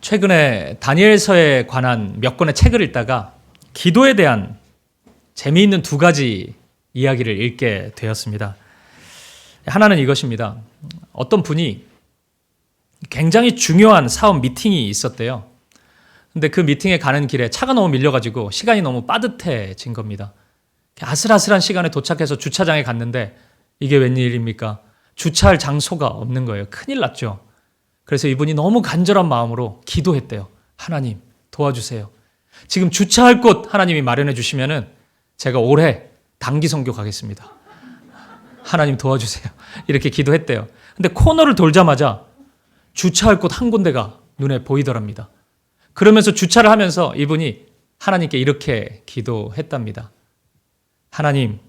최근에 다니엘서에 관한 몇 권의 책을 읽다가 기도에 대한 재미있는 두 가지 이야기를 읽게 되었습니다. 하나는 이것입니다. 어떤 분이 굉장히 중요한 사업 미팅이 있었대요. 근데 그 미팅에 가는 길에 차가 너무 밀려가지고 시간이 너무 빠듯해진 겁니다. 아슬아슬한 시간에 도착해서 주차장에 갔는데 이게 웬일입니까? 주차할 장소가 없는 거예요. 큰일 났죠. 그래서 이분이 너무 간절한 마음으로 기도했대요. 하나님 도와주세요. 지금 주차할 곳 하나님이 마련해 주시면은 제가 올해 단기 선교 가겠습니다. 하나님 도와주세요. 이렇게 기도했대요. 근데 코너를 돌자마자 주차할 곳 한 군데가 눈에 보이더랍니다. 그러면서 주차를 하면서 이분이 하나님께 이렇게 기도했답니다. 하나님,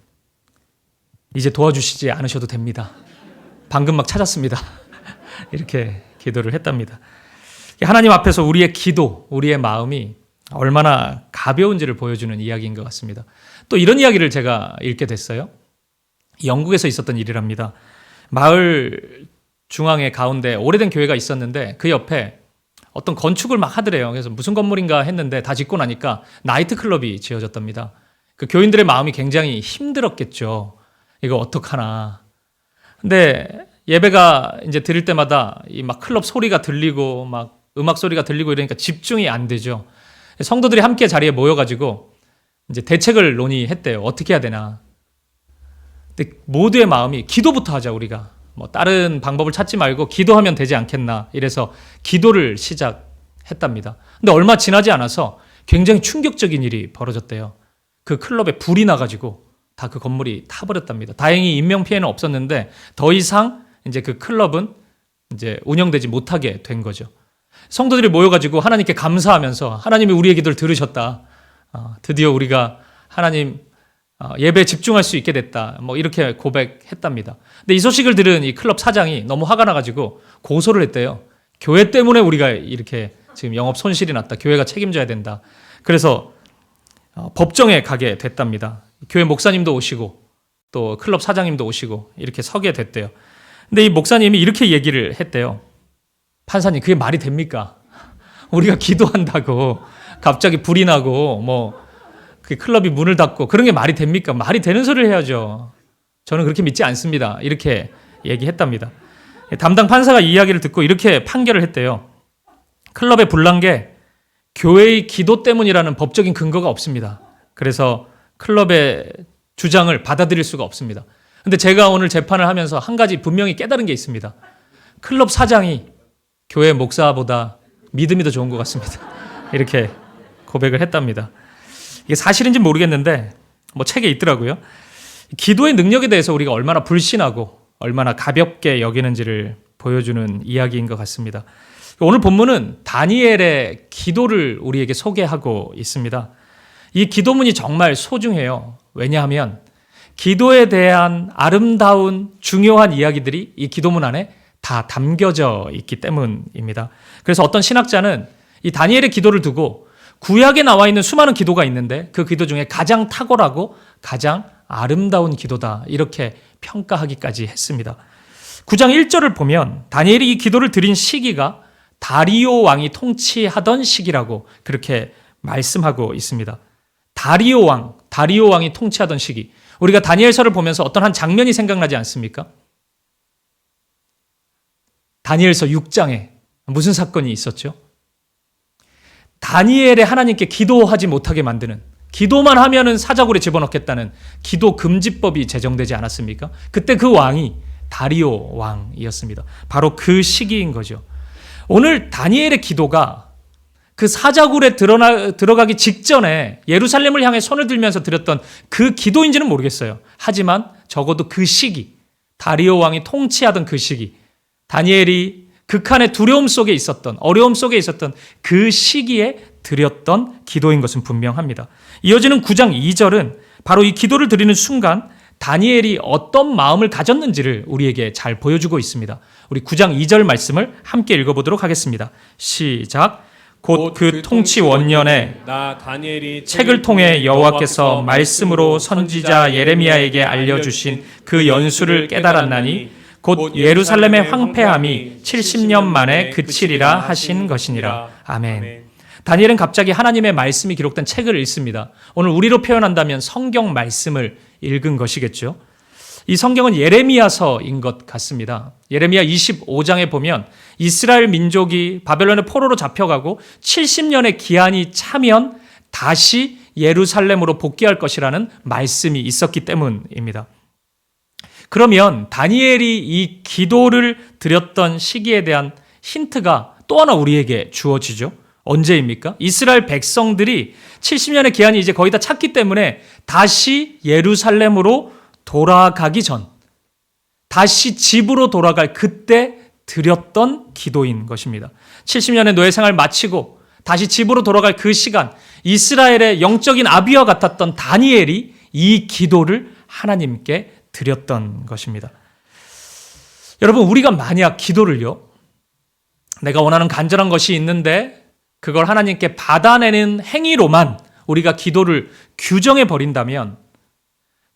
이제 도와주시지 않으셔도 됩니다. 방금 막 찾았습니다. 이렇게 기도를 했답니다. 하나님 앞에서 우리의 기도, 우리의 마음이 얼마나 가벼운지를 보여주는 이야기인 것 같습니다. 또 이런 이야기를 제가 읽게 됐어요. 영국에서 있었던 일이랍니다. 마을 중앙에 가운데 오래된 교회가 있었는데 그 옆에 어떤 건축을 막 하더래요. 그래서 무슨 건물인가 했는데 다 짓고 나니까 나이트클럽이 지어졌답니다. 그 교인들의 마음이 굉장히 힘들었겠죠. 이거 어떡하나. 근데 예배가 이제 드릴 때마다 이 막 클럽 소리가 들리고 막 음악 소리가 들리고 이러니까 집중이 안 되죠. 성도들이 함께 자리에 모여가지고 이제 대책을 논의했대요. 어떻게 해야 되나. 근데 모두의 마음이 기도부터 하자 우리가. 뭐 다른 방법을 찾지 말고 기도하면 되지 않겠나. 이래서 기도를 시작했답니다. 근데 얼마 지나지 않아서 굉장히 충격적인 일이 벌어졌대요. 그 클럽에 불이 나가지고 다 그 건물이 타버렸답니다. 다행히 인명피해는 없었는데 더 이상 이제 그 클럽은 이제 운영되지 못하게 된 거죠. 성도들이 모여가지고 하나님께 감사하면서 하나님이 우리의 기도를 들으셨다. 드디어 우리가 하나님 예배에 집중할 수 있게 됐다. 뭐 이렇게 고백했답니다. 근데 이 소식을 들은 이 클럽 사장이 너무 화가 나가지고 고소를 했대요. 교회 때문에 우리가 이렇게 지금 영업 손실이 났다. 교회가 책임져야 된다. 그래서 법정에 가게 됐답니다. 교회 목사님도 오시고 또 클럽 사장님도 오시고 이렇게 서게 됐대요. 근데 이 목사님이 이렇게 얘기를 했대요. 판사님, 그게 말이 됩니까? 우리가 기도한다고 갑자기 불이 나고 뭐 그 클럽이 문을 닫고 그런 게 말이 됩니까? 말이 되는 소리를 해야죠. 저는 그렇게 믿지 않습니다. 이렇게 얘기했답니다. 담당 판사가 이 이야기를 듣고 이렇게 판결을 했대요. 클럽에 불난 게 교회의 기도 때문이라는 법적인 근거가 없습니다. 그래서 클럽의 주장을 받아들일 수가 없습니다. 근데 제가 오늘 재판을 하면서 한 가지 분명히 깨달은 게 있습니다. 클럽 사장이 교회 목사보다 믿음이 더 좋은 것 같습니다. 이렇게 고백을 했답니다. 이게 사실인지 모르겠는데 뭐 책에 있더라고요. 기도의 능력에 대해서 우리가 얼마나 불신하고 얼마나 가볍게 여기는지를 보여주는 이야기인 것 같습니다. 오늘 본문은 다니엘의 기도를 우리에게 소개하고 있습니다. 이 기도문이 정말 소중해요. 왜냐하면 기도에 대한 아름다운 중요한 이야기들이 이 기도문 안에 다 담겨져 있기 때문입니다. 그래서 어떤 신학자는 이 다니엘의 기도를 두고 구약에 나와 있는 수많은 기도가 있는데 그 기도 중에 가장 탁월하고 가장 아름다운 기도다 이렇게 평가하기까지 했습니다. 9장 1절을 보면 다니엘이 이 기도를 드린 시기가 다리오 왕이 통치하던 시기라고 그렇게 말씀하고 있습니다. 다리오 왕이 통치하던 시기. 우리가 다니엘서를 보면서 어떤 한 장면이 생각나지 않습니까? 다니엘서 6장에 무슨 사건이 있었죠? 다니엘의 하나님께 기도하지 못하게 만드는, 기도만 하면은 사자굴에 집어넣겠다는 기도 금지법이 제정되지 않았습니까? 그때 그 왕이 다리오 왕이었습니다. 바로 그 시기인 거죠. 오늘 다니엘의 기도가 그 사자굴에 들어가기 직전에 예루살렘을 향해 손을 들면서 드렸던 그 기도인지는 모르겠어요. 하지만 적어도 그 시기, 다리오 왕이 통치하던 그 시기, 다니엘이 극한의 두려움 속에 있었던, 어려움 속에 있었던 그 시기에 드렸던 기도인 것은 분명합니다. 이어지는 9장 2절은 바로 이 기도를 드리는 순간 다니엘이 어떤 마음을 가졌는지를 우리에게 잘 보여주고 있습니다. 우리 9장 2절 말씀을 함께 읽어보도록 하겠습니다. 시작. 곧 그 통치 원년에 나 다니엘이 책을 통해 여호와께서 말씀으로 선지자 예레미야에게 알려주신 그 연수를 깨달았나니 곧 예루살렘의 황폐함이 70년 만에 그치리라 하신 것이니라. 아멘. 다니엘은 갑자기 하나님의 말씀이 기록된 책을 읽습니다. 오늘 우리로 표현한다면 성경 말씀을 읽은 것이겠죠. 이 성경은 예레미야서인 것 같습니다. 예레미야 25장에 보면 이스라엘 민족이 바벨론의 포로로 잡혀가고 70년의 기한이 차면 다시 예루살렘으로 복귀할 것이라는 말씀이 있었기 때문입니다. 그러면 다니엘이 이 기도를 드렸던 시기에 대한 힌트가 또 하나 우리에게 주어지죠. 언제입니까? 이스라엘 백성들이 70년의 기한이 이제 거의 다 찼기 때문에 다시 예루살렘으로 돌아가기 전, 다시 집으로 돌아갈 그때 드렸던 기도인 것입니다. 70년의 노예 생활 마치고 다시 집으로 돌아갈 그 시간, 이스라엘의 영적인 아비와 같았던 다니엘이 이 기도를 하나님께 드렸던 것입니다. 여러분, 우리가 만약 기도를요, 내가 원하는 간절한 것이 있는데 그걸 하나님께 받아내는 행위로만 우리가 기도를 규정해 버린다면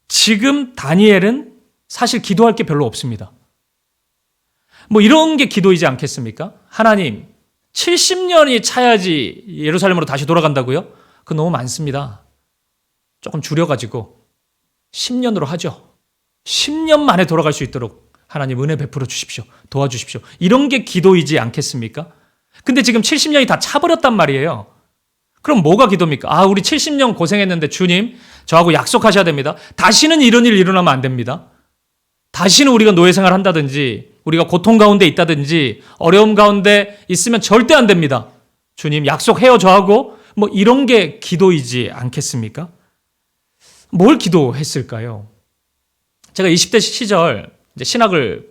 지금 다니엘은 사실 기도할 게 별로 없습니다. 뭐 이런 게 기도이지 않겠습니까? 하나님, 70년이 차야지 예루살렘으로 다시 돌아간다고요? 그거 너무 많습니다. 조금 줄여가지고 10년으로 하죠. 10년 만에 돌아갈 수 있도록 하나님 은혜 베풀어 주십시오. 도와주십시오. 이런 게 기도이지 않겠습니까? 근데 지금 70년이 다 차버렸단 말이에요. 그럼 뭐가 기도입니까? 아, 우리 70년 고생했는데 주님, 저하고 약속하셔야 됩니다. 다시는 이런 일 일어나면 안 됩니다. 다시는 우리가 노예 생활 한다든지 우리가 고통 가운데 있다든지 어려움 가운데 있으면 절대 안 됩니다. 주님, 약속해요 저하고. 뭐 이런 게 기도이지 않겠습니까? 뭘 기도했을까요? 제가 20대 시절 이제 신학을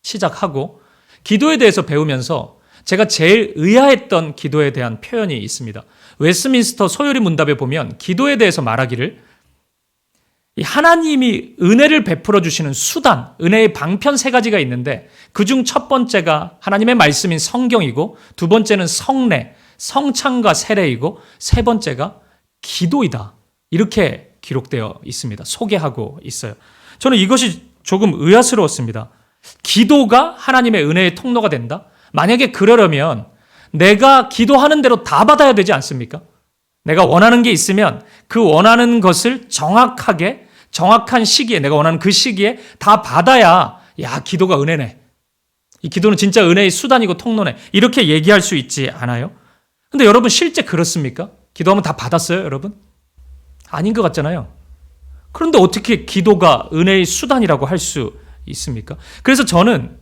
시작하고 기도에 대해서 배우면서 제가 제일 의아했던 기도에 대한 표현이 있습니다. 웨스트민스터 소요리 문답에 보면 기도에 대해서 말하기를 이 하나님이 은혜를 베풀어 주시는 수단, 은혜의 방편 세 가지가 있는데 그중 첫 번째가 하나님의 말씀인 성경이고 두 번째는 성례, 성찬과 세례이고 세 번째가 기도이다. 이렇게 기록되어 있습니다. 소개하고 있어요. 저는 이것이 조금 의아스러웠습니다. 기도가 하나님의 은혜의 통로가 된다? 만약에 그러려면 내가 기도하는 대로 다 받아야 되지 않습니까? 내가 원하는 게 있으면 그 원하는 것을 정확하게, 정확한 시기에, 내가 원하는 그 시기에 다 받아야, 야, 기도가 은혜네. 이 기도는 진짜 은혜의 수단이고 통로네. 이렇게 얘기할 수 있지 않아요? 근데 여러분, 실제 그렇습니까? 기도하면 다 받았어요, 여러분? 아닌 것 같잖아요. 그런데 어떻게 기도가 은혜의 수단이라고 할 수 있습니까? 그래서 저는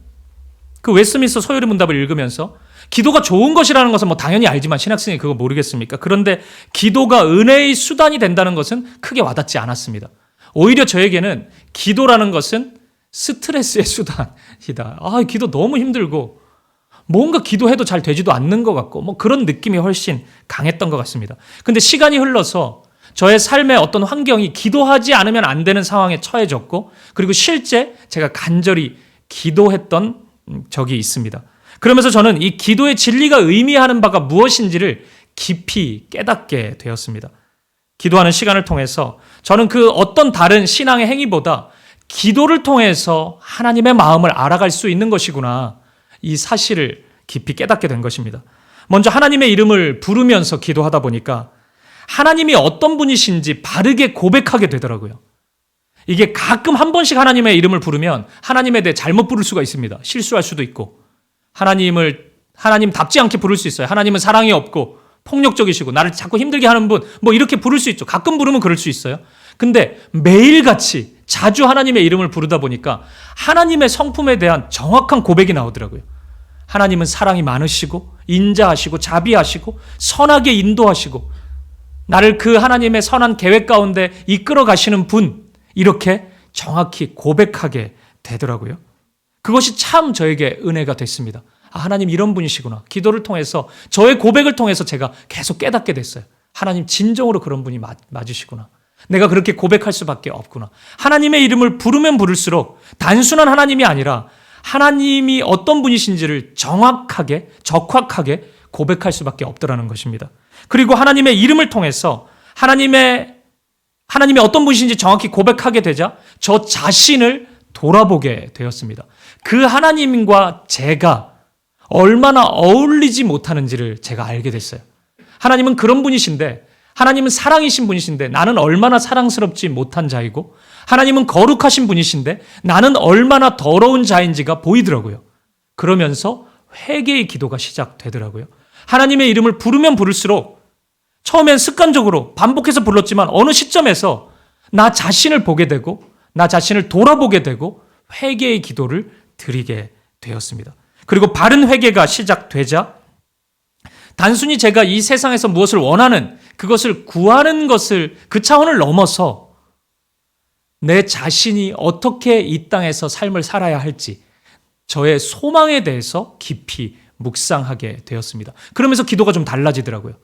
그 웨스트민스터 소요리 문답을 읽으면서 기도가 좋은 것이라는 것은 뭐 당연히 알지만 신학생이 그거 모르겠습니까? 그런데 기도가 은혜의 수단이 된다는 것은 크게 와닿지 않았습니다. 오히려 저에게는 기도라는 것은 스트레스의 수단이다. 아, 기도 너무 힘들고 뭔가 기도해도 잘 되지도 않는 것 같고 뭐 그런 느낌이 훨씬 강했던 것 같습니다. 근데 시간이 흘러서 저의 삶의 어떤 환경이 기도하지 않으면 안 되는 상황에 처해졌고 그리고 실제 제가 간절히 기도했던 적이 있습니다. 그러면서 저는 이 기도의 진리가 의미하는 바가 무엇인지를 깊이 깨닫게 되었습니다. 기도하는 시간을 통해서 저는 그 어떤 다른 신앙의 행위보다 기도를 통해서 하나님의 마음을 알아갈 수 있는 것이구나. 이 사실을 깊이 깨닫게 된 것입니다. 먼저 하나님의 이름을 부르면서 기도하다 보니까 하나님이 어떤 분이신지 바르게 고백하게 되더라고요. 이게 가끔 한 번씩 하나님의 이름을 부르면 하나님에 대해 잘못 부를 수가 있습니다. 실수할 수도 있고 하나님답지 않게 부를 수 있어요. 하나님은 사랑이 없고 폭력적이시고 나를 자꾸 힘들게 하는 분, 뭐 이렇게 부를 수 있죠. 가끔 부르면 그럴 수 있어요. 근데 매일같이 자주 하나님의 이름을 부르다 보니까 하나님의 성품에 대한 정확한 고백이 나오더라고요. 하나님은 사랑이 많으시고 인자하시고 자비하시고 선하게 인도하시고 나를 그 하나님의 선한 계획 가운데 이끌어 가시는 분, 이렇게 정확히 고백하게 되더라고요. 그것이 참 저에게 은혜가 됐습니다. 아, 하나님 이런 분이시구나. 기도를 통해서 저의 고백을 통해서 제가 계속 깨닫게 됐어요. 하나님 진정으로 그런 분이 맞으시구나. 내가 그렇게 고백할 수밖에 없구나. 하나님의 이름을 부르면 부를수록 단순한 하나님이 아니라 하나님이 어떤 분이신지를 정확하게, 적확하게 고백할 수밖에 없더라는 것입니다. 그리고 하나님의 이름을 통해서 하나님이 어떤 분이신지 정확히 고백하게 되자 저 자신을 돌아보게 되었습니다. 그 하나님과 제가 얼마나 어울리지 못하는지를 제가 알게 됐어요. 하나님은 그런 분이신데, 하나님은 사랑이신 분이신데 나는 얼마나 사랑스럽지 못한 자이고, 하나님은 거룩하신 분이신데 나는 얼마나 더러운 자인지가 보이더라고요. 그러면서 회개의 기도가 시작되더라고요. 하나님의 이름을 부르면 부를수록 처음엔 습관적으로 반복해서 불렀지만 어느 시점에서 나 자신을 보게 되고 나 자신을 돌아보게 되고 회개의 기도를 드리게 되었습니다. 그리고 바른 회개가 시작되자 단순히 제가 이 세상에서 무엇을 원하는, 그것을 구하는 것을, 그 차원을 넘어서 내 자신이 어떻게 이 땅에서 삶을 살아야 할지 저의 소망에 대해서 깊이 묵상하게 되었습니다. 그러면서 기도가 좀 달라지더라고요.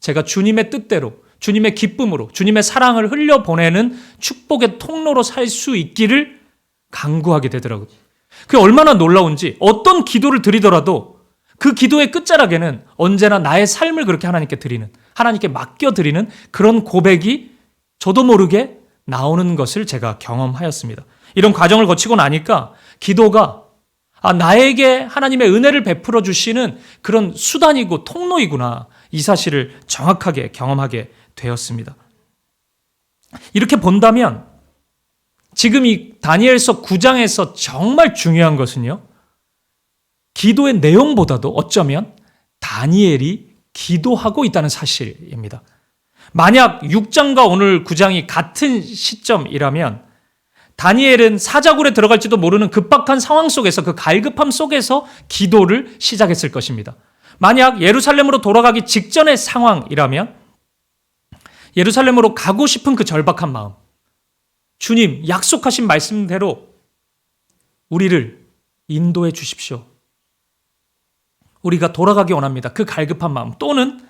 제가 주님의 뜻대로, 주님의 기쁨으로, 주님의 사랑을 흘려보내는 축복의 통로로 살 수 있기를 간구하게 되더라고요. 그게 얼마나 놀라운지, 어떤 기도를 드리더라도 그 기도의 끝자락에는 언제나 나의 삶을 그렇게 하나님께 드리는, 하나님께 맡겨드리는 그런 고백이 저도 모르게 나오는 것을 제가 경험하였습니다. 이런 과정을 거치고 나니까 기도가 나에게 하나님의 은혜를 베풀어 주시는 그런 수단이고 통로이구나, 이 사실을 정확하게 경험하게 되었습니다. 이렇게 본다면 지금 이 다니엘서 9장에서 정말 중요한 것은요, 기도의 내용보다도 어쩌면 다니엘이 기도하고 있다는 사실입니다. 만약 6장과 오늘 9장이 같은 시점이라면 다니엘은 사자굴에 들어갈지도 모르는 급박한 상황 속에서, 그 갈급함 속에서 기도를 시작했을 것입니다. 만약 예루살렘으로 돌아가기 직전의 상황이라면 예루살렘으로 가고 싶은 그 절박한 마음, 주님 약속하신 말씀대로 우리를 인도해 주십시오, 우리가 돌아가기 원합니다, 그 갈급한 마음, 또는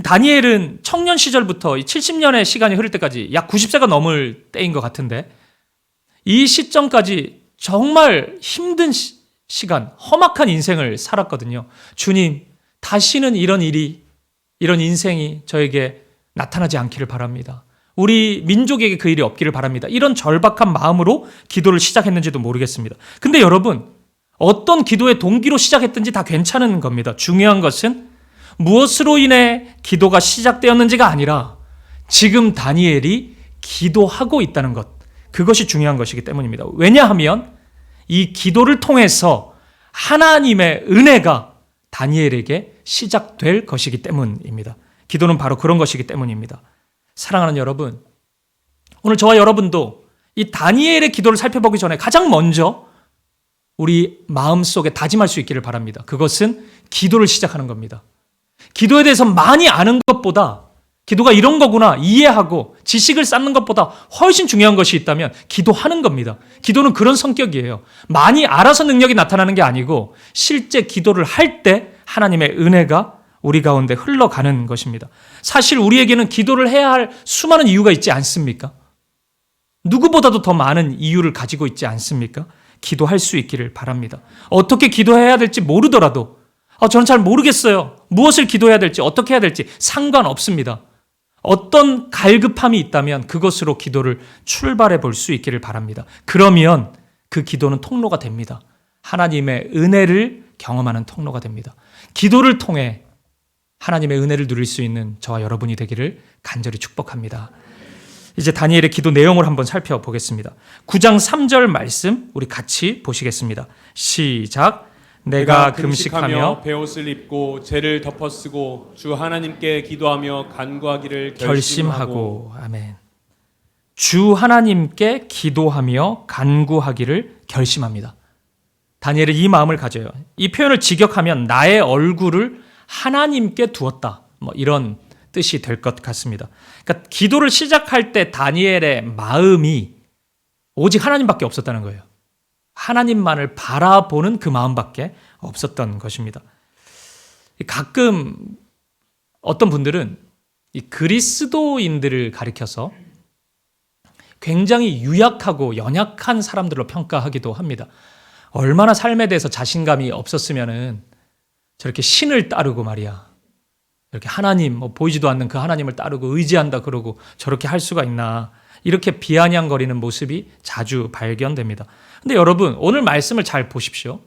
다니엘은 청년 시절부터 70년의 시간이 흐를 때까지 약 90세가 넘을 때인 것 같은데, 이 시점까지 정말 힘든 시간, 험악한 인생을 살았거든요. 주님, 다시는 이런 일이, 이런 인생이 저에게 나타나지 않기를 바랍니다. 우리 민족에게 그 일이 없기를 바랍니다. 이런 절박한 마음으로 기도를 시작했는지도 모르겠습니다. 근데 여러분, 어떤 기도의 동기로 시작했든지 다 괜찮은 겁니다. 중요한 것은 무엇으로 인해 기도가 시작되었는지가 아니라 지금 다니엘이 기도하고 있다는 것, 그것이 중요한 것이기 때문입니다. 왜냐하면 이 기도를 통해서 하나님의 은혜가 다니엘에게 시작될 것이기 때문입니다. 기도는 바로 그런 것이기 때문입니다. 사랑하는 여러분, 오늘 저와 여러분도 이 다니엘의 기도를 살펴보기 전에 가장 먼저 우리 마음속에 다짐할 수 있기를 바랍니다. 그것은 기도를 시작하는 겁니다. 기도에 대해서 많이 아는 것보다, 기도가 이런 거구나 이해하고 지식을 쌓는 것보다 훨씬 중요한 것이 있다면 기도하는 겁니다. 기도는 그런 성격이에요. 많이 알아서 능력이 나타나는 게 아니고 실제 기도를 할 때 하나님의 은혜가 우리 가운데 흘러가는 것입니다. 사실 우리에게는 기도를 해야 할 수많은 이유가 있지 않습니까? 누구보다도 더 많은 이유를 가지고 있지 않습니까? 기도할 수 있기를 바랍니다. 어떻게 기도해야 될지 모르더라도 저는 잘 모르겠어요, 무엇을 기도해야 될지, 어떻게 해야 될지 상관없습니다. 어떤 갈급함이 있다면 그것으로 기도를 출발해 볼 수 있기를 바랍니다. 그러면 그 기도는 통로가 됩니다. 하나님의 은혜를 경험하는 통로가 됩니다. 기도를 통해 하나님의 은혜를 누릴 수 있는 저와 여러분이 되기를 간절히 축복합니다. 이제 다니엘의 기도 내용을 한번 살펴보겠습니다. 9장 3절 말씀 우리 같이 보시겠습니다. 시작. 내가 금식하며 베옷을 입고 죄를 덮어쓰고 주 하나님께 기도하며 간구하기를 결심하고. 아멘. 주 하나님께 기도하며 간구하기를 결심합니다. 다니엘은 이 마음을 가져요. 이 표현을 직역하면 나의 얼굴을 하나님께 두었다, 이런 뜻이 될 것 같습니다. 그러니까 기도를 시작할 때 다니엘의 마음이 오직 하나님밖에 없었다는 거예요. 하나님만을 바라보는 그 마음밖에 없었던 것입니다. 가끔 어떤 분들은 이 그리스도인들을 가리켜서 굉장히 유약하고 연약한 사람들로 평가하기도 합니다. 얼마나 삶에 대해서 자신감이 없었으면은 저렇게 신을 따르고 말이야, 이렇게 하나님, 보이지도 않는 그 하나님을 따르고 의지한다 그러고 저렇게 할 수가 있나, 이렇게 비아냥거리는 모습이 자주 발견됩니다. 근데 여러분, 오늘 말씀을 잘 보십시오.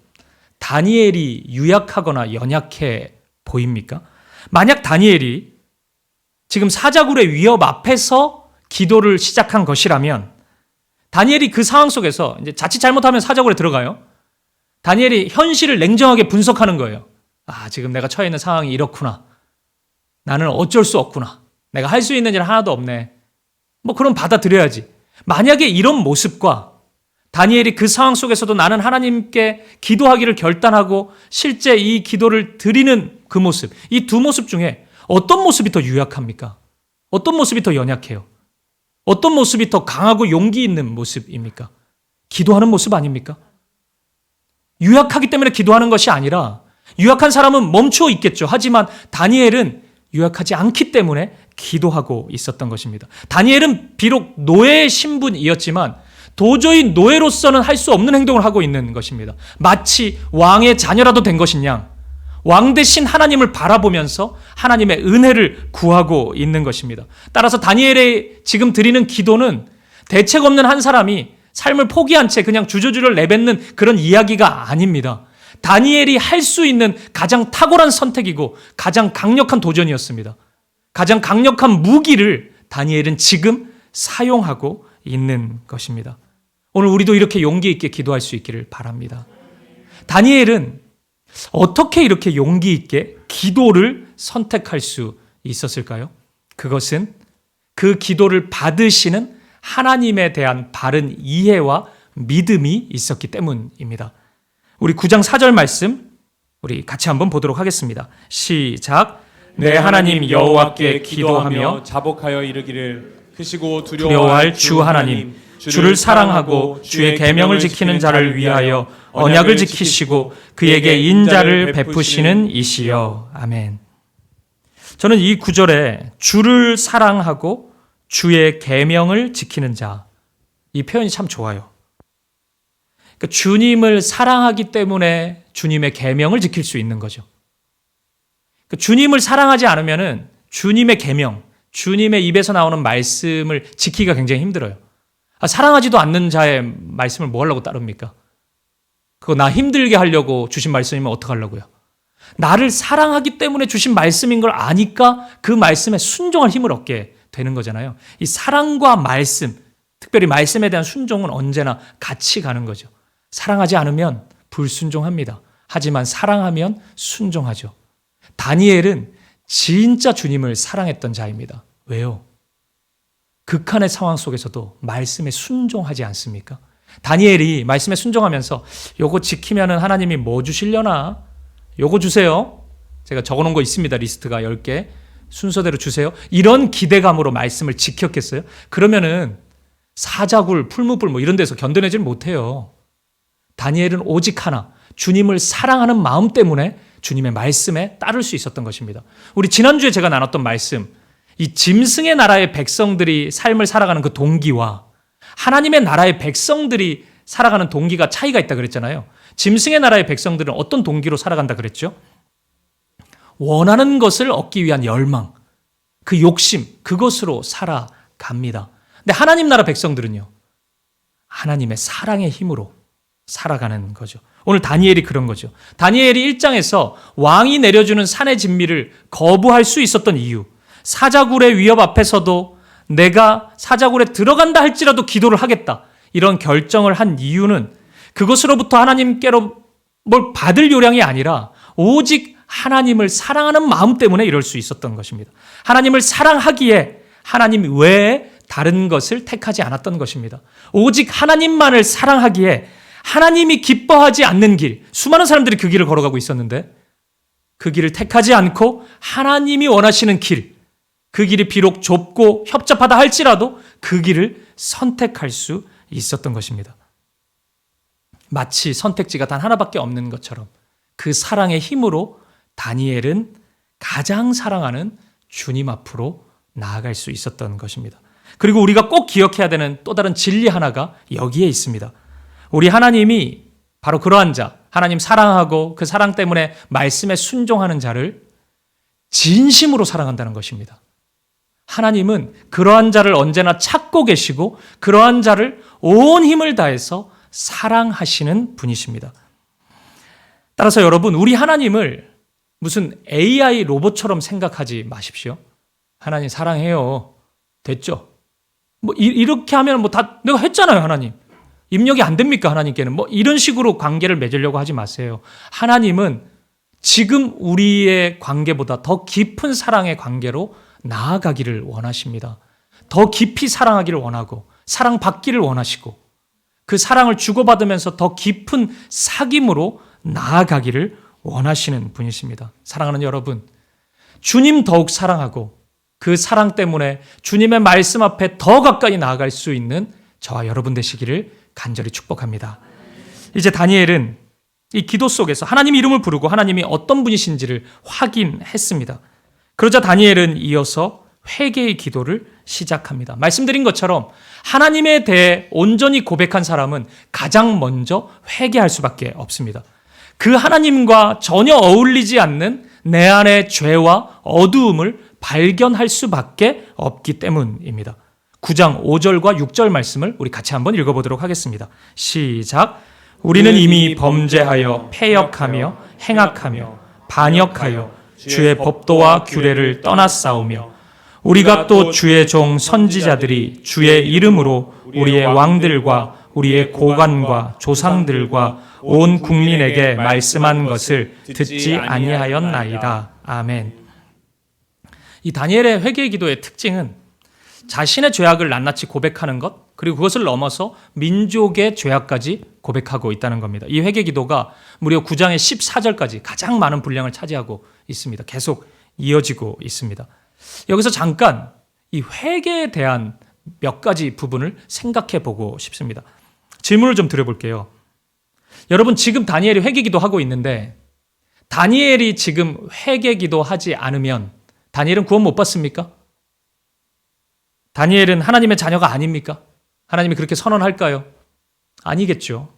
다니엘이 유약하거나 연약해 보입니까? 만약 다니엘이 지금 사자굴의 위협 앞에서 기도를 시작한 것이라면, 다니엘이 그 상황 속에서 이제 자칫 잘못하면 사자굴에 들어가요. 다니엘이 현실을 냉정하게 분석하는 거예요. 지금 내가 처해 있는 상황이 이렇구나. 나는 어쩔 수 없구나. 내가 할 수 있는 일 하나도 없네. 그럼 받아들여야지. 만약에 이런 모습과 다니엘이 그 상황 속에서도 나는 하나님께 기도하기를 결단하고 실제 이 기도를 드리는 그 모습, 이 두 모습 중에 어떤 모습이 더 유약합니까? 어떤 모습이 더 연약해요? 어떤 모습이 더 강하고 용기 있는 모습입니까? 기도하는 모습 아닙니까? 유약하기 때문에 기도하는 것이 아니라, 유약한 사람은 멈춰 있겠죠. 하지만 다니엘은 유약하지 않기 때문에 기도하고 있었던 것입니다. 다니엘은 비록 노예의 신분이었지만 도저히 노예로서는 할 수 없는 행동을 하고 있는 것입니다. 마치 왕의 자녀라도 된 것이냐, 왕 대신 하나님을 바라보면서 하나님의 은혜를 구하고 있는 것입니다. 따라서 다니엘의 지금 드리는 기도는 대책 없는 한 사람이 삶을 포기한 채 그냥 주저주저 내뱉는 그런 이야기가 아닙니다. 다니엘이 할 수 있는 가장 탁월한 선택이고 가장 강력한 도전이었습니다. 가장 강력한 무기를 다니엘은 지금 사용하고 있는 것입니다. 오늘 우리도 이렇게 용기 있게 기도할 수 있기를 바랍니다. 다니엘은 어떻게 이렇게 용기 있게 기도를 선택할 수 있었을까요? 그것은 그 기도를 받으시는 하나님에 대한 바른 이해와 믿음이 있었기 때문입니다. 우리 9장 4절 말씀 우리 같이 한번 보도록 하겠습니다. 시작. 내 하나님 여호와께 기도하며 자복하여 이르기를 크시고 두려워할 주 하나님, 주를 사랑하고 주의 계명을 지키는 자를 위하여 언약을 지키시고 그에게 인자를 베푸시는 이시여. 아멘. 저는 이 구절에 주를 사랑하고 주의 계명을 지키는 자, 이 표현이 참 좋아요. 그러니까 주님을 사랑하기 때문에 주님의 계명을 지킬 수 있는 거죠. 그러니까 주님을 사랑하지 않으면은 주님의 계명, 주님의 입에서 나오는 말씀을 지키기가 굉장히 힘들어요. 사랑하지도 않는 자의 말씀을 뭐 하려고 따릅니까? 그거 나 힘들게 하려고 주신 말씀이면 어떡하려고요? 나를 사랑하기 때문에 주신 말씀인 걸 아니까 그 말씀에 순종할 힘을 얻게 되는 거잖아요. 이 사랑과 말씀, 특별히 말씀에 대한 순종은 언제나 같이 가는 거죠. 사랑하지 않으면 불순종합니다. 하지만 사랑하면 순종하죠. 다니엘은 진짜 주님을 사랑했던 자입니다. 왜요? 극한의 상황 속에서도 말씀에 순종하지 않습니까? 다니엘이 말씀에 순종하면서 요거 지키면 하나님이 뭐 주시려나? 요거 주세요. 제가 적어놓은 거 있습니다. 리스트가 10개. 순서대로 주세요. 이런 기대감으로 말씀을 지켰겠어요? 그러면은 사자굴, 풀무불 이런 데서 견뎌내질 못해요. 다니엘은 오직 하나, 주님을 사랑하는 마음 때문에 주님의 말씀에 따를 수 있었던 것입니다. 우리 지난주에 제가 나눴던 말씀, 이 짐승의 나라의 백성들이 삶을 살아가는 그 동기와 하나님의 나라의 백성들이 살아가는 동기가 차이가 있다 그랬잖아요. 짐승의 나라의 백성들은 어떤 동기로 살아간다 그랬죠? 원하는 것을 얻기 위한 열망, 그 욕심, 그것으로 살아갑니다. 근데 하나님 나라 백성들은요, 하나님의 사랑의 힘으로 살아가는 거죠. 오늘 다니엘이 그런 거죠. 다니엘이 1장에서 왕이 내려주는 산의 진미를 거부할 수 있었던 이유, 사자굴의 위협 앞에서도 내가 사자굴에 들어간다 할지라도 기도를 하겠다, 이런 결정을 한 이유는 그것으로부터 하나님께로 뭘 받을 요량이 아니라 오직 하나님을 사랑하는 마음 때문에 이럴 수 있었던 것입니다. 하나님을 사랑하기에 하나님 외에 다른 것을 택하지 않았던 것입니다. 오직 하나님만을 사랑하기에 하나님이 기뻐하지 않는 길, 수많은 사람들이 그 길을 걸어가고 있었는데 그 길을 택하지 않고 하나님이 원하시는 길, 그 길이 비록 좁고 협잡하다 할지라도 그 길을 선택할 수 있었던 것입니다. 마치 선택지가 단 하나밖에 없는 것처럼 그 사랑의 힘으로 다니엘은 가장 사랑하는 주님 앞으로 나아갈 수 있었던 것입니다. 그리고 우리가 꼭 기억해야 되는 또 다른 진리 하나가 여기에 있습니다. 우리 하나님이 바로 그러한 자, 하나님 사랑하고 그 사랑 때문에 말씀에 순종하는 자를 진심으로 사랑한다는 것입니다. 하나님은 그러한 자를 언제나 찾고 계시고 그러한 자를 온 힘을 다해서 사랑하시는 분이십니다. 따라서 여러분, 우리 하나님을 무슨 AI 로봇처럼 생각하지 마십시오. 하나님 사랑해요. 됐죠? 뭐 이렇게 하면 뭐 다 내가 했잖아요, 하나님. 입력이 안 됩니까, 하나님께는? 뭐 이런 식으로 관계를 맺으려고 하지 마세요. 하나님은 지금 우리의 관계보다 더 깊은 사랑의 관계로 나아가기를 원하십니다. 더 깊이 사랑하기를 원하고 사랑받기를 원하시고 그 사랑을 주고받으면서 더 깊은 사귐으로 나아가기를 원하시는 분이십니다. 사랑하는 여러분, 주님 더욱 사랑하고 그 사랑 때문에 주님의 말씀 앞에 더 가까이 나아갈 수 있는 저와 여러분 되시기를 간절히 축복합니다. 이제 다니엘은 이 기도 속에서 하나님 이름을 부르고 하나님이 어떤 분이신지를 확인했습니다. 그러자 다니엘은 이어서 회개의 기도를 시작합니다. 말씀드린 것처럼 하나님에 대해 온전히 고백한 사람은 가장 먼저 회개할 수밖에 없습니다. 그 하나님과 전혀 어울리지 않는 내 안의 죄와 어두움을 발견할 수밖에 없기 때문입니다. 9장 5절과 6절 말씀을 우리 같이 한번 읽어보도록 하겠습니다. 시작. 우리는 이미 범죄하여 패역하며 행악하며 반역하여 주의 법도와 규례를 떠났사오며 우리가 또 주의 종 선지자들이 주의 이름으로 우리의 왕들과 우리의 고관과 조상들과 온 국민에게 말씀한 것을 듣지 아니하였나이다. 아멘. 이 다니엘의 회개 기도의 특징은 자신의 죄악을 낱낱이 고백하는 것, 그리고 그것을 넘어서 민족의 죄악까지 고백하고 있다는 겁니다. 이 회개 기도가 무려 9장의 14절까지 가장 많은 분량을 차지하고 있습니다. 계속 이어지고 있습니다. 여기서 잠깐 이 회개에 대한 몇 가지 부분을 생각해 보고 싶습니다. 질문을 좀 드려볼게요. 여러분, 지금 다니엘이 회개 기도하고 있는데 다니엘이 지금 회개 기도하지 않으면 다니엘은 구원 못 받습니까? 다니엘은 하나님의 자녀가 아닙니까? 하나님이 그렇게 선언할까요? 아니겠죠.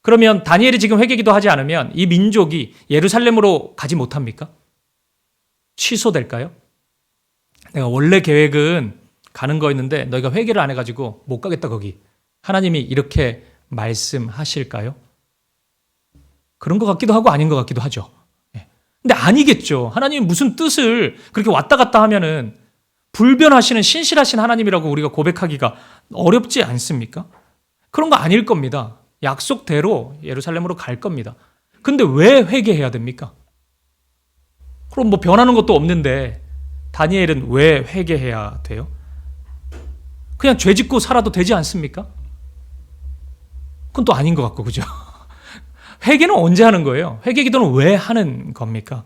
그러면 다니엘이 지금 회개 기도하지 않으면 이 민족이 예루살렘으로 가지 못합니까? 취소될까요? 내가 원래 계획은 가는 거였는데 너희가 회개를 안 해가지고 못 가겠다 거기. 하나님이 이렇게 말씀하실까요? 그런 것 같기도 하고 아닌 것 같기도 하죠. 근데 아니겠죠. 하나님이 무슨 뜻을 그렇게 왔다 갔다 하면은 불변하시는 신실하신 하나님이라고 우리가 고백하기가 어렵지 않습니까? 그런 거 아닐 겁니다. 약속대로 예루살렘으로 갈 겁니다. 근데 왜 회개해야 됩니까? 그럼 뭐 변하는 것도 없는데 다니엘은 왜 회개해야 돼요? 그냥 죄 짓고 살아도 되지 않습니까? 그건 또 아닌 것 같고, 그죠? 회개는 언제 하는 거예요? 회개 기도는 왜 하는 겁니까?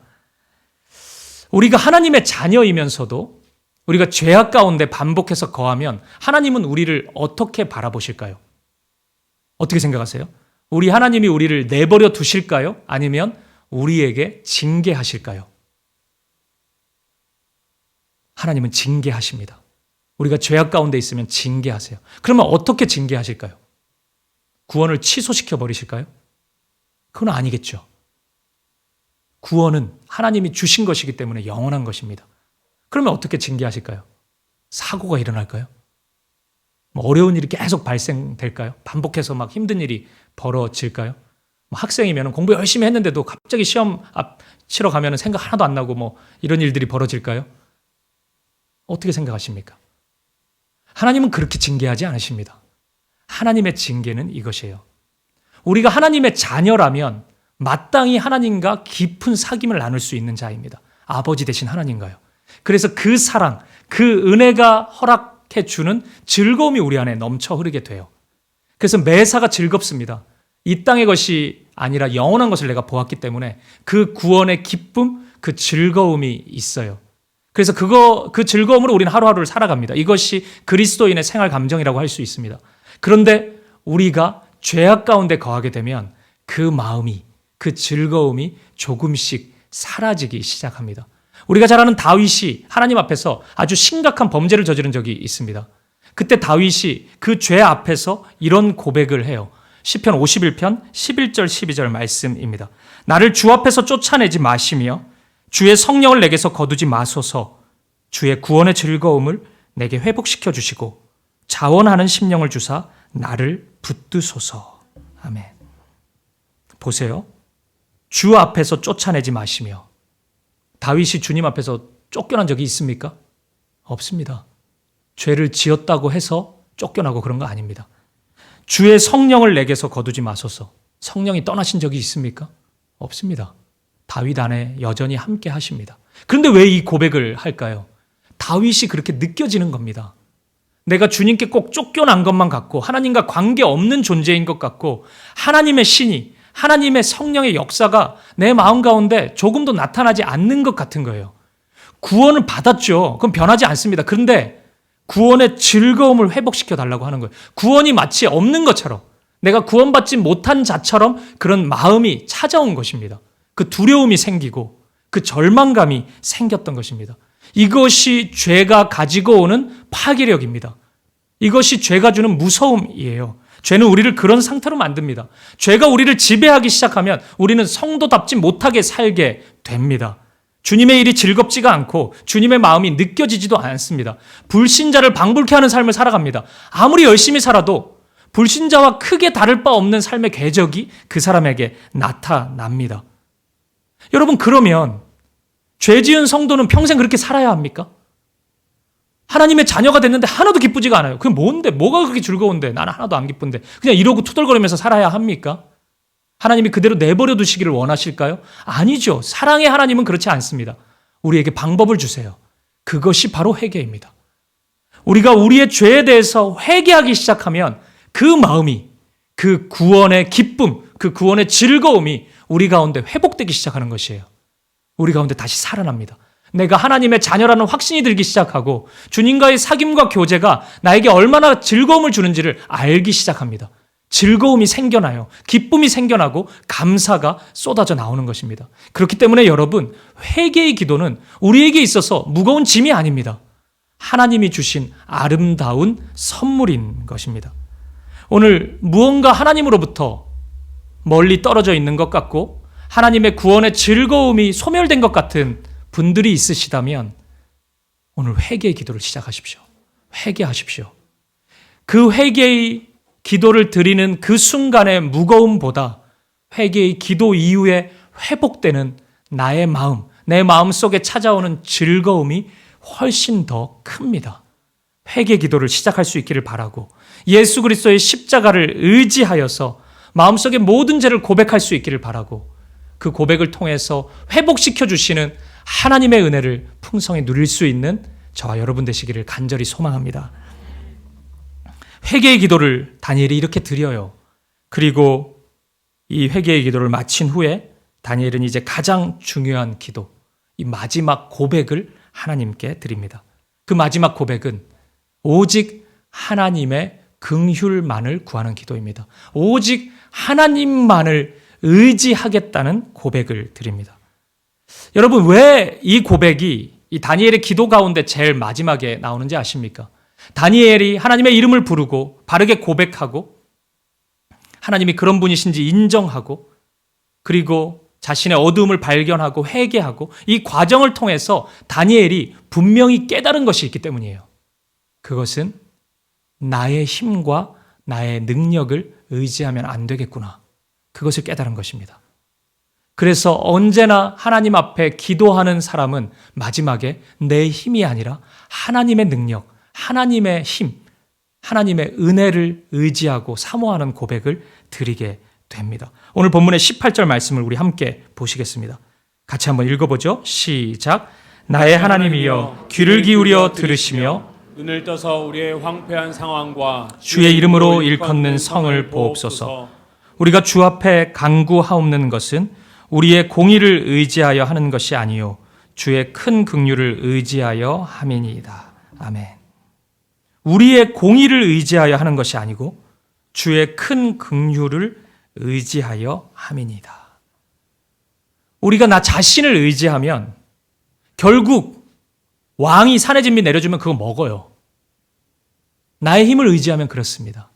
우리가 하나님의 자녀이면서도 우리가 죄악 가운데 반복해서 거하면 하나님은 우리를 어떻게 바라보실까요? 어떻게 생각하세요? 우리 하나님이 우리를 내버려 두실까요? 아니면 우리에게 징계하실까요? 하나님은 징계하십니다. 우리가 죄악 가운데 있으면 징계하세요. 그러면 어떻게 징계하실까요? 구원을 취소시켜 버리실까요? 그건 아니겠죠. 구원은 하나님이 주신 것이기 때문에 영원한 것입니다. 그러면 어떻게 징계하실까요? 사고가 일어날까요? 뭐 어려운 일이 계속 발생될까요? 반복해서 막 힘든 일이 벌어질까요? 뭐 학생이면 공부 열심히 했는데도 갑자기 시험 치러 가면 생각 하나도 안 나고 뭐 이런 일들이 벌어질까요? 어떻게 생각하십니까? 하나님은 그렇게 징계하지 않으십니다. 하나님의 징계는 이것이에요. 우리가 하나님의 자녀라면 마땅히 하나님과 깊은 사귐을 나눌 수 있는 자입니다. 아버지 되신 하나님과요. 그래서 그 사랑, 그 은혜가 허락해 주는 즐거움이 우리 안에 넘쳐 흐르게 돼요. 그래서 매사가 즐겁습니다. 이 땅의 것이 아니라 영원한 것을 내가 보았기 때문에 그 구원의 기쁨, 그 즐거움이 있어요. 그래서 그 즐거움으로 우리는 하루하루를 살아갑니다. 이것이 그리스도인의 생활 감정이라고 할 수 있습니다. 그런데 우리가 죄악 가운데 거하게 되면 그 마음이, 그 즐거움이 조금씩 사라지기 시작합니다. 우리가 잘 아는 다윗이 하나님 앞에서 아주 심각한 범죄를 저지른 적이 있습니다. 그때 다윗이 그 죄 앞에서 이런 고백을 해요. 시편 51편 11절 12절 말씀입니다. 나를 주 앞에서 쫓아내지 마시며 주의 성령을 내게서 거두지 마소서. 주의 구원의 즐거움을 내게 회복시켜 주시고 자원하는 심령을 주사 나를 붙드소서. 아멘. 보세요. 주 앞에서 쫓아내지 마시며. 다윗이 주님 앞에서 쫓겨난 적이 있습니까? 없습니다. 죄를 지었다고 해서 쫓겨나고 그런 거 아닙니다. 주의 성령을 내게서 거두지 마소서. 성령이 떠나신 적이 있습니까? 없습니다. 다윗 안에 여전히 함께 하십니다. 그런데 왜 이 고백을 할까요? 다윗이 그렇게 느껴지는 겁니다. 내가 주님께 꼭 쫓겨난 것만 같고 하나님과 관계없는 존재인 것 같고 하나님의 신이, 하나님의 성령의 역사가 내 마음 가운데 조금도 나타나지 않는 것 같은 거예요. 구원을 받았죠. 그럼 변하지 않습니다. 그런데 구원의 즐거움을 회복시켜 달라고 하는 거예요. 구원이 마치 없는 것처럼, 내가 구원받지 못한 자처럼 그런 마음이 찾아온 것입니다. 그 두려움이 생기고 그 절망감이 생겼던 것입니다. 이것이 죄가 가지고 오는 파괴력입니다. 이것이 죄가 주는 무서움이에요. 죄는 우리를 그런 상태로 만듭니다. 죄가 우리를 지배하기 시작하면 우리는 성도답지 못하게 살게 됩니다. 주님의 일이 즐겁지가 않고 주님의 마음이 느껴지지도 않습니다. 불신자를 방불케 하는 삶을 살아갑니다. 아무리 열심히 살아도 불신자와 크게 다를 바 없는 삶의 궤적이 그 사람에게 나타납니다. 여러분, 그러면 죄 지은 성도는 평생 그렇게 살아야 합니까? 하나님의 자녀가 됐는데 하나도 기쁘지가 않아요. 그게 뭔데? 뭐가 그렇게 즐거운데? 나는 하나도 안 기쁜데. 그냥 이러고 투덜거리면서 살아야 합니까? 하나님이 그대로 내버려 두시기를 원하실까요? 아니죠. 사랑의 하나님은 그렇지 않습니다. 우리에게 방법을 주세요. 그것이 바로 회개입니다. 우리가 우리의 죄에 대해서 회개하기 시작하면 그 마음이, 그 구원의 기쁨, 그 구원의 즐거움이 우리 가운데 회복되기 시작하는 것이에요. 우리 가운데 다시 살아납니다. 내가 하나님의 자녀라는 확신이 들기 시작하고 주님과의 사귐과 교제가 나에게 얼마나 즐거움을 주는지를 알기 시작합니다. 즐거움이 생겨나요. 기쁨이 생겨나고 감사가 쏟아져 나오는 것입니다. 그렇기 때문에 여러분, 회개의 기도는 우리에게 있어서 무거운 짐이 아닙니다. 하나님이 주신 아름다운 선물인 것입니다. 오늘 무언가 하나님으로부터 멀리 떨어져 있는 것 같고 하나님의 구원의 즐거움이 소멸된 것 같은 분들이 있으시다면 오늘 회개의 기도를 시작하십시오. 회개하십시오. 그 회개의 기도를 드리는 그 순간의 무거움보다 회개의 기도 이후에 회복되는 나의 마음, 내 마음 속에 찾아오는 즐거움이 훨씬 더 큽니다. 회개 기도를 시작할 수 있기를 바라고 예수 그리스도의 십자가를 의지하여서 마음속의 모든 죄를 고백할 수 있기를 바라고 그 고백을 통해서 회복시켜 주시는 하나님의 은혜를 풍성히 누릴 수 있는 저와 여러분 되시기를 간절히 소망합니다. 회개의 기도를 다니엘이 이렇게 드려요. 그리고 이 회개의 기도를 마친 후에 다니엘은 이제 가장 중요한 기도, 이 마지막 고백을 하나님께 드립니다. 그 마지막 고백은 오직 하나님의 긍휼만을 구하는 기도입니다. 오직 하나님만을 의지하겠다는 고백을 드립니다. 여러분, 왜 이 고백이 이 다니엘의 기도 가운데 제일 마지막에 나오는지 아십니까? 다니엘이 하나님의 이름을 부르고 바르게 고백하고 하나님이 그런 분이신지 인정하고 그리고 자신의 어두움을 발견하고 회개하고 이 과정을 통해서 다니엘이 분명히 깨달은 것이 있기 때문이에요. 그것은 나의 힘과 나의 능력을 의지하면 안 되겠구나. 그것을 깨달은 것입니다. 그래서 언제나 하나님 앞에 기도하는 사람은 마지막에 내 힘이 아니라 하나님의 능력, 하나님의 힘, 하나님의 은혜를 의지하고 사모하는 고백을 드리게 됩니다. 오늘 본문의 18절 말씀을 우리 함께 보시겠습니다. 같이 한번 읽어보죠. 시작. 나의 하나님이여 귀를 기울여 들으시며 눈을 떠서 우리의 황폐한 상황과 주의 이름으로 일컫는 성을 보옵소서. 우리가 주 앞에 간구하옵는 것은 우리의 공의를 의지하여 하는 것이 아니요 주의 큰 긍휼을 의지하여 함이니이다. 아멘. 우리의 공의를 의지하여 하는 것이 아니고 주의 큰 긍휼을 의지하여 함이니이다. 우리가 나 자신을 의지하면 결국 왕이 산의 진미 내려주면 그거 먹어요. 나의 힘을 의지하면 그렇습니다.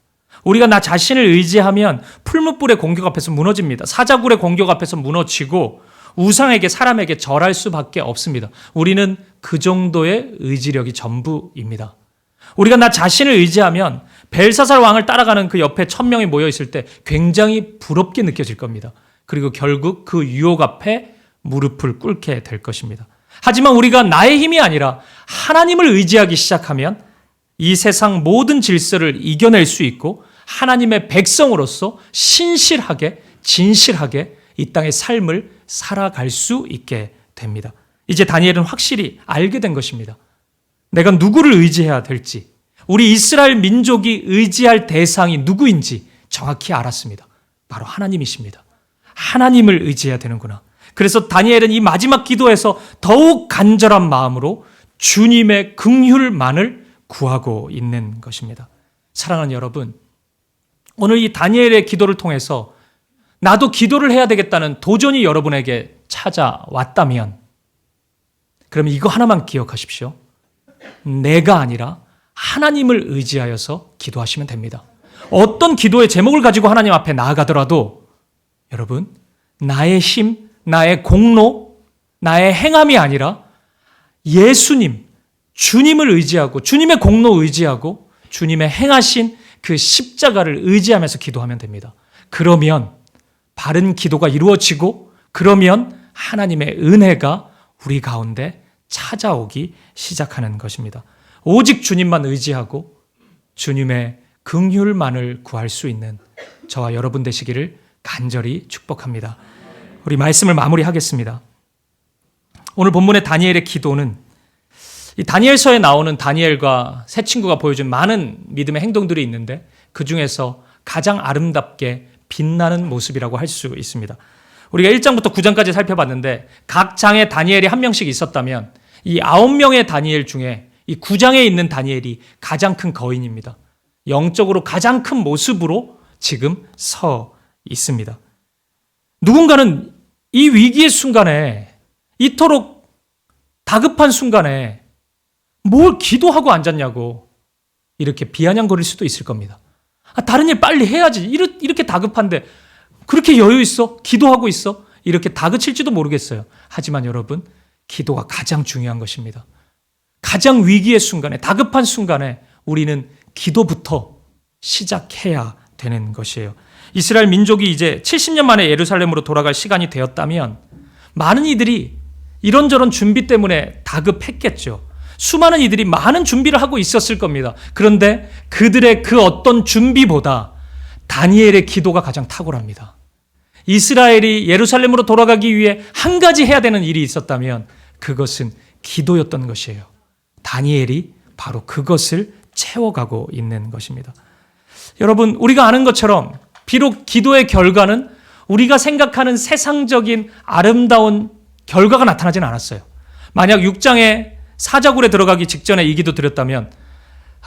우리가 나 자신을 의지하면 풀무불의 공격 앞에서 무너집니다. 사자굴의 공격 앞에서 무너지고 우상에게, 사람에게 절할 수밖에 없습니다. 우리는 그 정도의 의지력이 전부입니다. 우리가 나 자신을 의지하면 벨사살 왕을 따라가는 그 옆에 1000명이 모여 있을 때 굉장히 부럽게 느껴질 겁니다. 그리고 결국 그 유혹 앞에 무릎을 꿇게 될 것입니다. 하지만 우리가 나의 힘이 아니라 하나님을 의지하기 시작하면 이 세상 모든 질서를 이겨낼 수 있고 하나님의 백성으로서 신실하게, 진실하게 이 땅의 삶을 살아갈 수 있게 됩니다. 이제 다니엘은 확실히 알게 된 것입니다. 내가 누구를 의지해야 될지, 우리 이스라엘 민족이 의지할 대상이 누구인지 정확히 알았습니다. 바로 하나님이십니다. 하나님을 의지해야 되는구나. 그래서 다니엘은 이 마지막 기도에서 더욱 간절한 마음으로 주님의 긍휼만을 구하고 있는 것입니다. 사랑하는 여러분, 오늘 이 다니엘의 기도를 통해서 나도 기도를 해야 되겠다는 도전이 여러분에게 찾아왔다면, 그럼 이거 하나만 기억하십시오. 내가 아니라 하나님을 의지하여서 기도하시면 됩니다. 어떤 기도의 제목을 가지고 하나님 앞에 나아가더라도 여러분, 나의 힘, 나의 공로, 나의 행함이 아니라 예수님, 주님을 의지하고 주님의 공로 의지하고 주님의 행하신 그 십자가를 의지하면서 기도하면 됩니다. 그러면 바른 기도가 이루어지고 그러면 하나님의 은혜가 우리 가운데 찾아오기 시작하는 것입니다. 오직 주님만 의지하고 주님의 긍휼만을 구할 수 있는 저와 여러분 되시기를 간절히 축복합니다. 우리 말씀을 마무리하겠습니다. 오늘 본문의 다니엘의 기도는 이 다니엘서에 나오는 다니엘과 세 친구가 보여준 많은 믿음의 행동들이 있는데 그 중에서 가장 아름답게 빛나는 모습이라고 할 수 있습니다. 우리가 1장부터 9장까지 살펴봤는데 각 장에 다니엘이 한 명씩 있었다면 이 9명의 다니엘 중에 이 9장에 있는 다니엘이 가장 큰 거인입니다. 영적으로 가장 큰 모습으로 지금 서 있습니다. 누군가는 이 위기의 순간에, 이토록 다급한 순간에 뭘 기도하고 앉았냐고 이렇게 비아냥거릴 수도 있을 겁니다. 다른 일 빨리 해야지. 이렇게 다급한데 그렇게 여유 있어? 기도하고 있어? 이렇게 다그칠지도 모르겠어요. 하지만 여러분, 기도가 가장 중요한 것입니다. 가장 위기의 순간에, 다급한 순간에 우리는 기도부터 시작해야 되는 것이에요. 이스라엘 민족이 이제 70년 만에 예루살렘으로 돌아갈 시간이 되었다면 많은 이들이 이런저런 준비 때문에 다급했겠죠. 수많은 이들이 많은 준비를 하고 있었을 겁니다. 그런데 그들의 그 어떤 준비보다 다니엘의 기도가 가장 탁월합니다. 이스라엘이 예루살렘으로 돌아가기 위해 한 가지 해야 되는 일이 있었다면 그것은 기도였던 것이에요. 다니엘이 바로 그것을 채워가고 있는 것입니다. 여러분, 우리가 아는 것처럼 비록 기도의 결과는 우리가 생각하는 세상적인 아름다운 결과가 나타나진 않았어요. 만약 6장에 사자굴에 들어가기 직전에 이 기도 드렸다면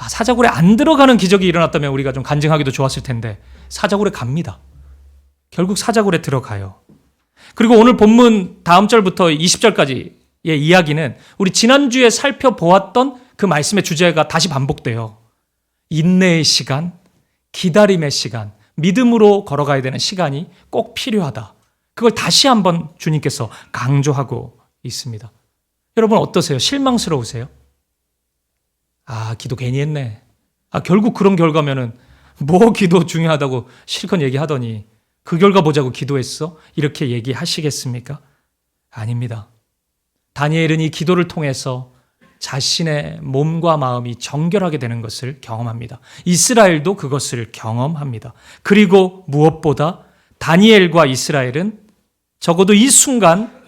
사자굴에 안 들어가는 기적이 일어났다면 우리가 좀 간증하기도 좋았을 텐데 사자굴에 갑니다. 결국 사자굴에 들어가요. 그리고 오늘 본문 다음 절부터 20절까지의 이야기는 우리 지난주에 살펴보았던 그 말씀의 주제가 다시 반복돼요. 인내의 시간, 기다림의 시간, 믿음으로 걸어가야 되는 시간이 꼭 필요하다. 그걸 다시 한번 주님께서 강조하고 있습니다. 여러분 어떠세요? 실망스러우세요? 기도 괜히 했네. 결국 그런 결과면은 뭐 기도 중요하다고 실컷 얘기하더니 그 결과 보자고 기도했어? 이렇게 얘기하시겠습니까? 아닙니다. 다니엘은 이 기도를 통해서 자신의 몸과 마음이 정결하게 되는 것을 경험합니다. 이스라엘도 그것을 경험합니다. 그리고 무엇보다 다니엘과 이스라엘은 적어도 이 순간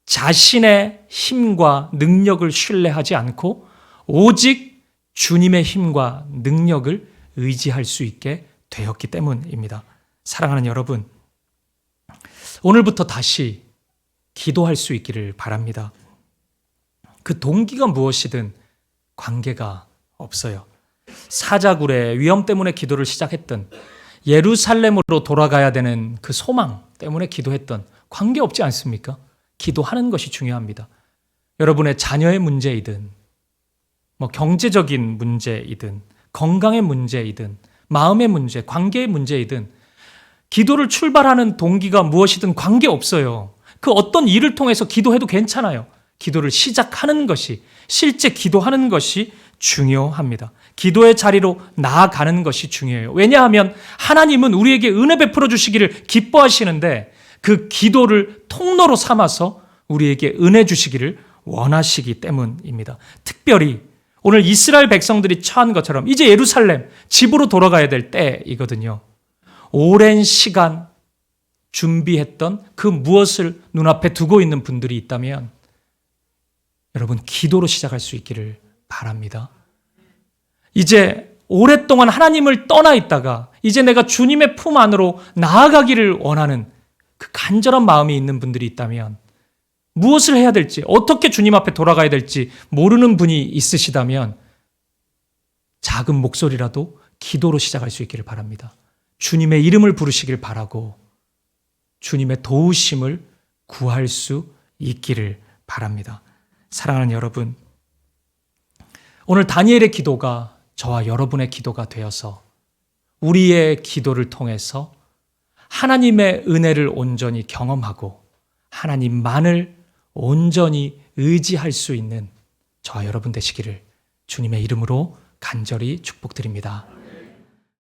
자신의 힘과 능력을 신뢰하지 않고 오직 주님의 힘과 능력을 의지할 수 있게 되었기 때문입니다. 사랑하는 여러분, 오늘부터 다시 기도할 수 있기를 바랍니다. 그 동기가 무엇이든 관계가 없어요. 사자굴의 위험 때문에 기도를 시작했던, 예루살렘으로 돌아가야 되는 그 소망 때문에 기도했던, 관계없지 않습니까? 기도하는 것이 중요합니다. 여러분의 자녀의 문제이든 경제적인 문제이든 건강의 문제이든 마음의 문제, 관계의 문제이든 기도를 출발하는 동기가 무엇이든 관계없어요. 그 어떤 일을 통해서 기도해도 괜찮아요. 기도를 시작하는 것이, 실제 기도하는 것이 중요합니다. 기도의 자리로 나아가는 것이 중요해요. 왜냐하면 하나님은 우리에게 은혜 베풀어 주시기를 기뻐하시는데 그 기도를 통로로 삼아서 우리에게 은혜 주시기를 원하시기 때문입니다. 특별히 오늘 이스라엘 백성들이 처한 것처럼 이제 예루살렘, 집으로 돌아가야 될 때이거든요. 오랜 시간 준비했던 그 무엇을 눈앞에 두고 있는 분들이 있다면 여러분 기도로 시작할 수 있기를 바랍니다. 이제 오랫동안 하나님을 떠나 있다가 이제 내가 주님의 품 안으로 나아가기를 원하는 그 간절한 마음이 있는 분들이 있다면 무엇을 해야 될지, 어떻게 주님 앞에 돌아가야 될지 모르는 분이 있으시다면 작은 목소리라도 기도로 시작할 수 있기를 바랍니다. 주님의 이름을 부르시길 바라고 주님의 도우심을 구할 수 있기를 바랍니다. 사랑하는 여러분, 오늘 다니엘의 기도가 저와 여러분의 기도가 되어서 우리의 기도를 통해서 하나님의 은혜를 온전히 경험하고 하나님만을 온전히 의지할 수 있는 저와 여러분 되시기를 주님의 이름으로 간절히 축복드립니다.